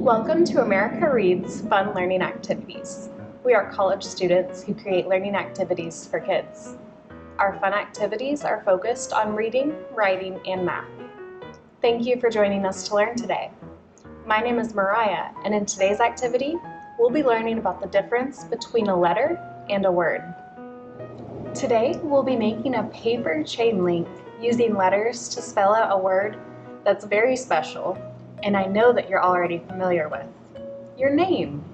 Welcome to America Reads Fun Learning Activities. We are college students who create learning activities for kids. Our fun activities are focused on reading, writing, and math. Thank you for joining us to learn today. My name is Mariah, and in today's activity, we'll be learning about the difference between a letter and a word. Today, we'll be making a paper chain link using letters to spell out a word that's very special, and I know that you're already familiar with: your name.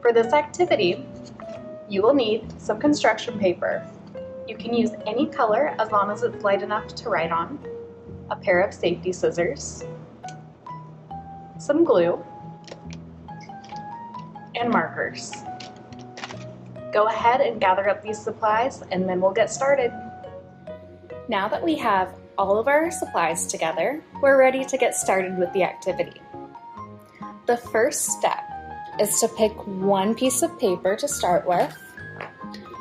For this activity, you will need some construction paper. You can use any color as long as it's light enough to write on, a pair of safety scissors, some glue, and markers. Go ahead and gather up these supplies and then we'll get started. Now that we have all of our supplies together, we're ready to get started with the activity. The first step is to pick one piece of paper to start with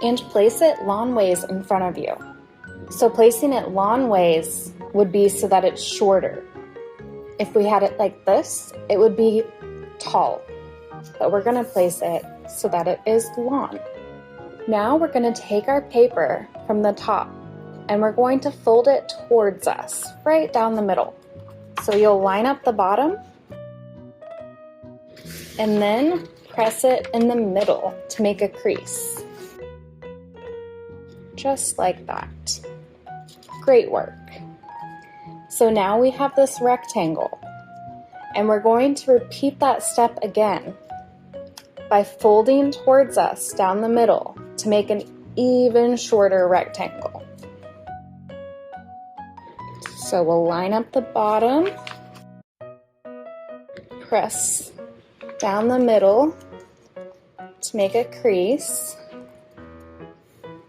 and place it long ways in front of you. So placing it long ways would be so that it's shorter. If we had it like this, it would be tall, but we're going to place it so that it is long. Now we're going to take our paper from the top and we're going to fold it towards us, right down the middle. So you'll line up the bottom and then press it in the middle to make a crease. Just like that. Great work. So now we have this rectangle, and we're going to repeat that step again by folding towards us down the middle to make an even shorter rectangle. So we'll line up the bottom, press down the middle to make a crease,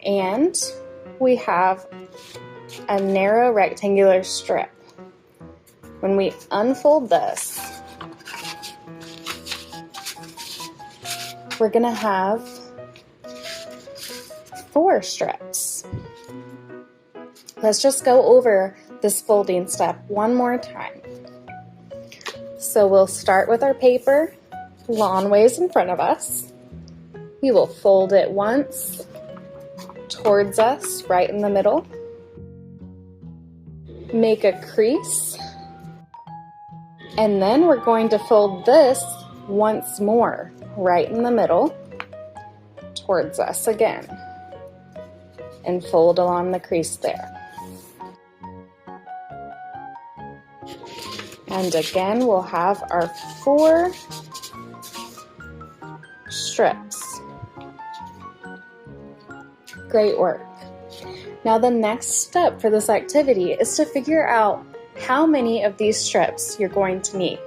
and we have a narrow rectangular strip. When we unfold this, we're gonna have 4 strips. Let's just go over this folding step one more time. So we'll start with our paper long ways in front of us. We will fold it once towards us, right in the middle. Make a crease. And then we're going to fold this once more, right in the middle, towards us again. And fold along the crease there. And again, we'll have our 4 strips. Great work. Now the next step for this activity is to figure out how many of these strips you're going to need.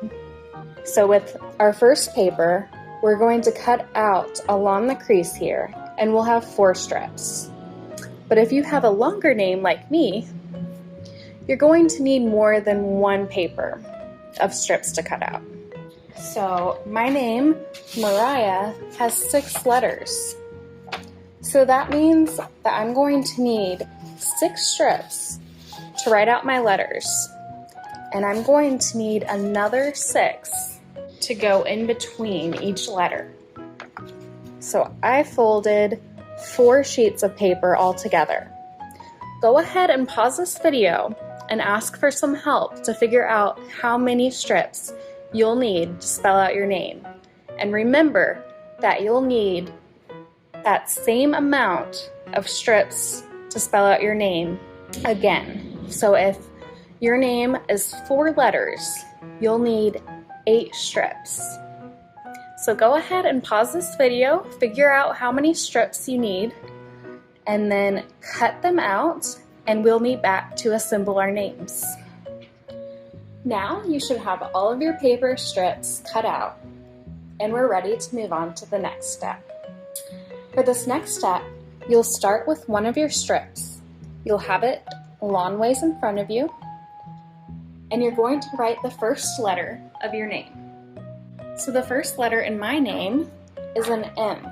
So with our first paper, we're going to cut out along the crease here, and we'll have 4 strips. But if you have a longer name like me, you're going to need more than 1 paper of strips to cut out. So my name, Mariah, has 6 letters. So that means that I'm going to need 6 strips to write out my letters. And I'm going to need another 6 to go in between each letter. So I folded 4 sheets of paper all together. Go ahead and pause this video and ask for some help to figure out how many strips you'll need to spell out your name. And remember that you'll need that same amount of strips to spell out your name again. So if your name is 4 letters, you'll need 8 strips. So go ahead and pause this video, figure out how many strips you need, and then cut them out, and we'll meet back to assemble our names. Now you should have all of your paper strips cut out, and we're ready to move on to the next step. For this next step, you'll start with one of your strips. You'll have it long ways in front of you, and you're going to write the first letter of your name. So the first letter in my name is an M.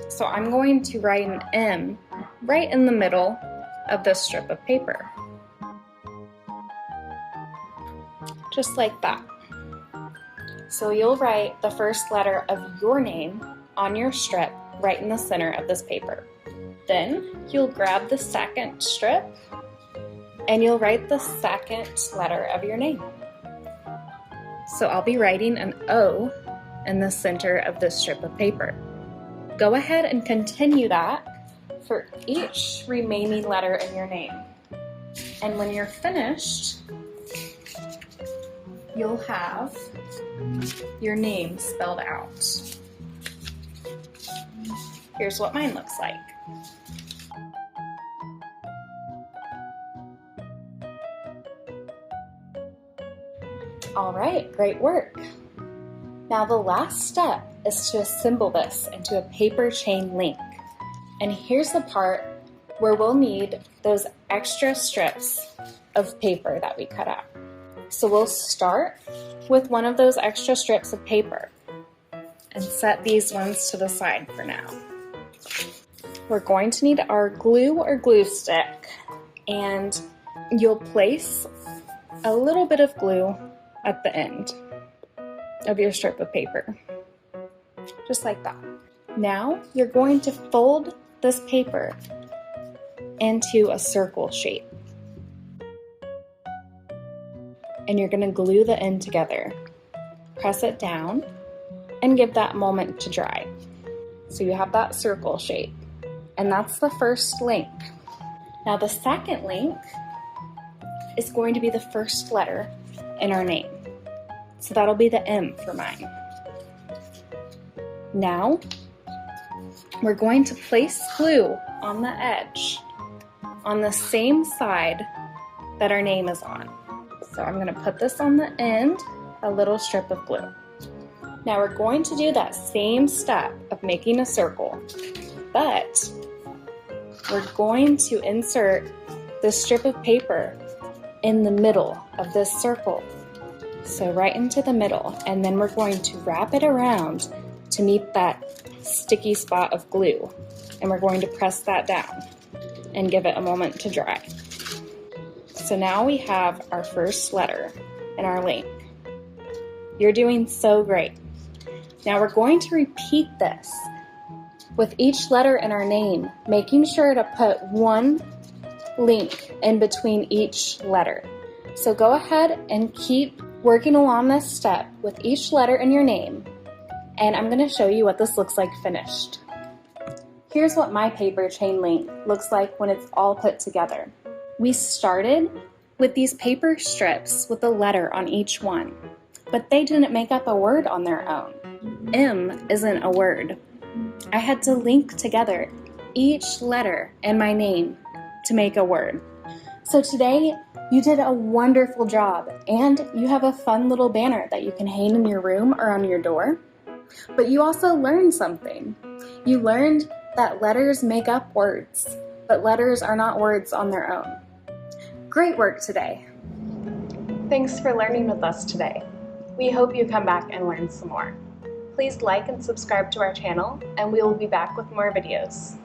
So I'm going to write an M right in the middle of this strip of paper. Just like that. So you'll write the first letter of your name on your strip right in the center of this paper. Then you'll grab the second strip and you'll write the second letter of your name. So I'll be writing an O in the center of this strip of paper. Go ahead and continue that for each remaining letter in your name. And when you're finished, you'll have your name spelled out. Here's what mine looks like. All right, great work. Now the last step is to assemble this into a paper chain link. And here's the part where we'll need those extra strips of paper that we cut out. So we'll start with one of those extra strips of paper and set these ones to the side for now. We're going to need our glue or glue stick, and you'll place a little bit of glue at the end of your strip of paper, just like that. Now you're going to fold this paper into a circle shape, and you're going to glue the end together. Press it down and give that a moment to dry. So you have that circle shape, and that's the first link. Now the second link is going to be the first letter in our name. So that'll be the M for mine. Now we're going to place glue on the edge on the same side that our name is on. So I'm going to put this on the end, a little strip of glue. Now we're going to do that same step of making a circle, but we're going to insert this strip of paper in the middle of this circle. So right into the middle, and then we're going to wrap it around to meet that sticky spot of glue. And we're going to press that down and give it a moment to dry. So now we have our first letter in our link. You're doing so great. Now we're going to repeat this with each letter in our name, making sure to put one link in between each letter. So go ahead and keep working along this step with each letter in your name, and I'm going to show you what this looks like finished. Here's what my paper chain link looks like when it's all put together. We started with these paper strips with a letter on each one, but they didn't make up a word on their own. M isn't a word. I had to link together each letter in my name to make a word. So today, you did a wonderful job, and you have a fun little banner that you can hang in your room or on your door. But you also learned something. You learned that letters make up words, but letters are not words on their own. Great work today. Thanks for learning with us today. We hope you come back and learn some more. Please like and subscribe to our channel, and we will be back with more videos.